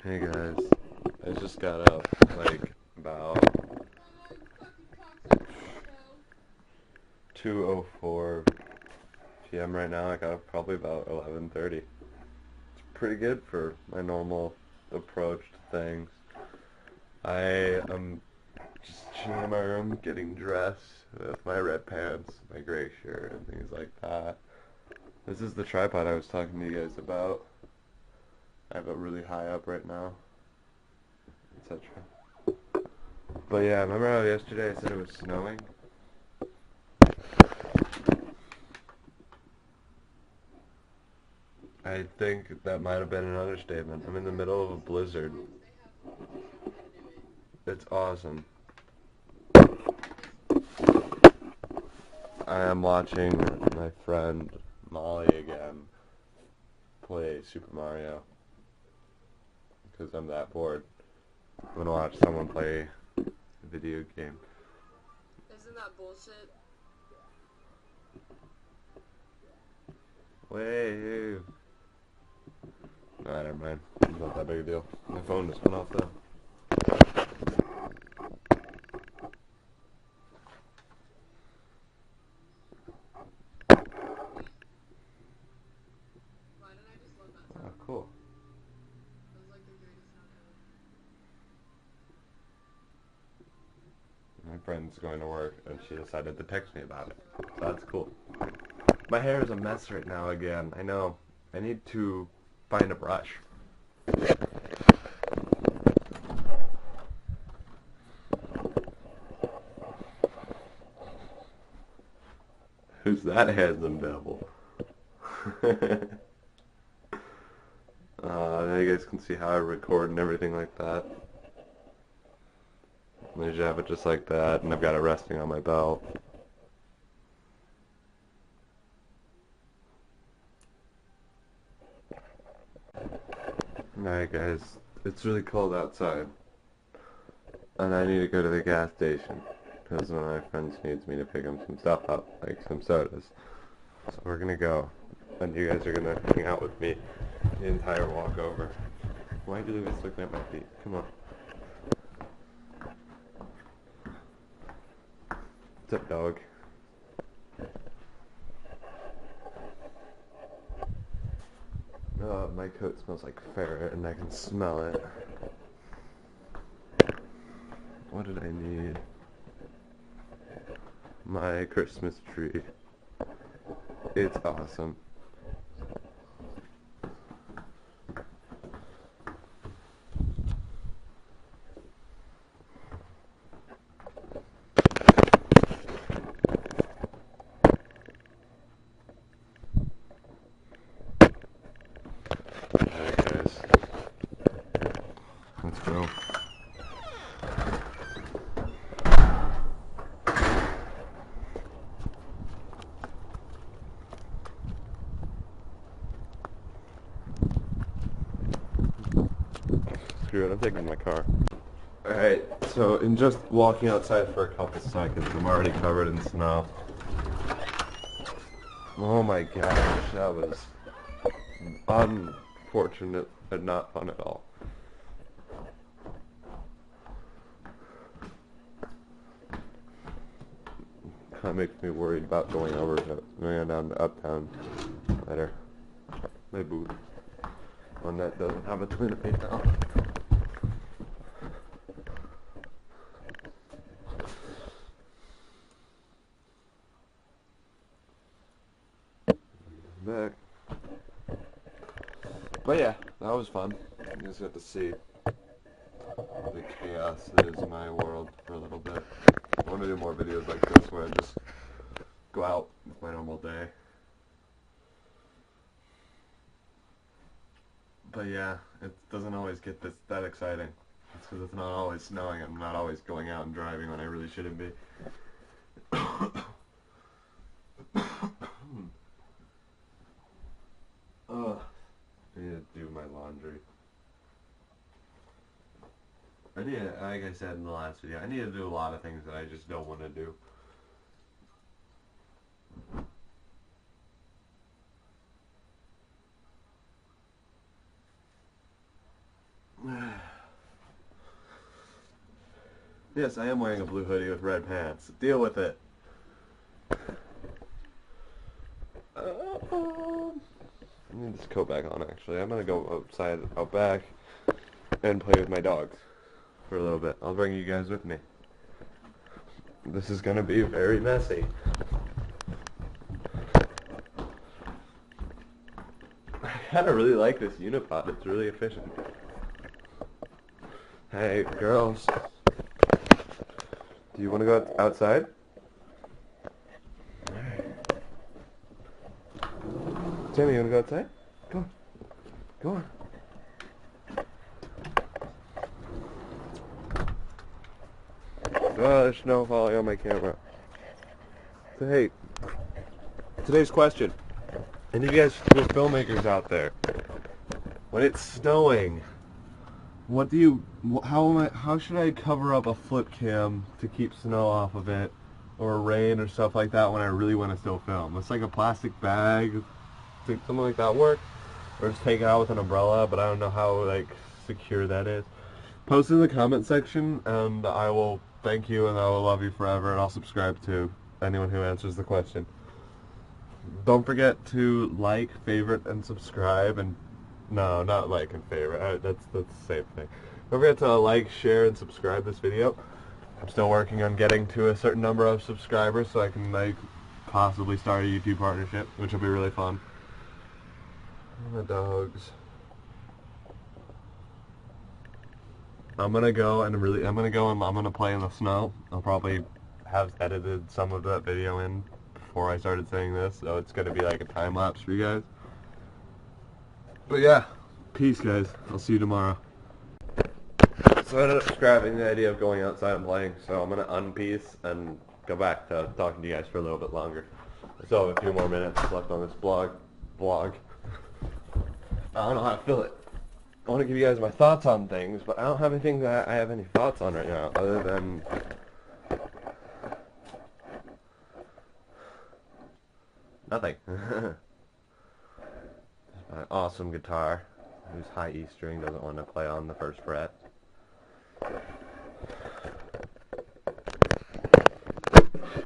Hey guys, I just got up like about 2:04 p.m. right now. I got up probably about 11:30. It's pretty good for my normal approach to things. I am just chilling in my room, getting dressed with my red pants, my gray shirt, and things like that. This is the tripod I was talking to you guys about. I have it really high up right now, etc. But yeah, remember how yesterday I said it was snowing? I think that might have been an understatement. I'm in the middle of a blizzard. It's awesome. I am watching my friend Molly again play Super Mario because I'm that bored. I'm gonna watch someone play a video game. Isn't that bullshit? Wait. Nah, never mind. It's not that big a deal. My phone just went off though. Why did I just love that sound? Oh, cool. It was like the greatest sound ever. My friend's going to work and she decided to text me about it. So that's cool. My hair is a mess right now again. I know. I need to find a brush. Who's that handsome devil? Now you guys can see how I record and everything like that. I usually have it just like that, and I've got it resting on my belt. Alright guys, it's really cold outside, and I need to go to the gas station, because one of my friends needs me to pick him some stuff up, like some sodas. So we're gonna go, and you guys are gonna hang out with me the entire walk over. Why do you guys looking at my feet? Come on. What's up, dog? Oh, my coat smells like ferret, and I can smell it. What did I need? My Christmas tree. It's awesome. Alright guys, let's go. Screw it, I'm taking my car. Alright, so in just walking outside for a couple seconds, I'm already covered in snow. Oh my gosh, that was unfortunate and not fun at all. Kind of makes me worried about going down to Uptown later. My boot. One that doesn't have a twin right now. Back. But yeah, that was fun. You guys got to see the chaos that is my world for a little bit. I want to do more videos like this where I just go out with my normal day. But yeah, it doesn't always get that exciting. It's because it's not always snowing. I'm not always going out and driving when I really shouldn't be. Ugh. I need to do my laundry. Like I said in the last video, I need to do a lot of things that I just don't want to do. Yes, I am wearing a blue hoodie with red pants. Deal with it. I need this coat back on, actually. I'm gonna go outside, out back, and play with my dogs for a little bit. I'll bring you guys with me. This is gonna be very messy. I kinda really like this Unipod. It's really efficient. Hey, girls. Do you want to go outside? Tammy, you want to go outside? Go on. Go on. Oh, there's snow falling on my camera. So, hey, today's question. Any of you guys who are filmmakers out there, when it's snowing, how should I cover up a flip cam to keep snow off of it, or rain or stuff like that when I really want to still film? It's like a plastic bag, think something like that work, or just take it out with an umbrella, but I don't know how like secure that is. Post in the comment section and I will thank you and I will love you forever, and I'll subscribe to anyone who answers the question. Don't forget to like, favorite, and subscribe, and no, not like and favorite. That's the same thing. Don't forget to like, share, and subscribe this video. I'm still working on getting to a certain number of subscribers so I can like possibly start a YouTube partnership, which will be really fun. The dogs. I'm gonna go and I'm gonna play in the snow. I'll probably have edited some of that video in before I started saying this, so it's gonna be like a time lapse for you guys. But yeah, peace guys. I'll see you tomorrow. So I ended up scrapping the idea of going outside and playing, so I'm gonna unpiece and go back to talking to you guys for a little bit longer. I still have a few more minutes left on this vlog. I don't know how to fill it. I want to give you guys my thoughts on things, but I don't have anything that I have any thoughts on right now, other than nothing. My awesome guitar, whose high E string doesn't want to play on the first fret.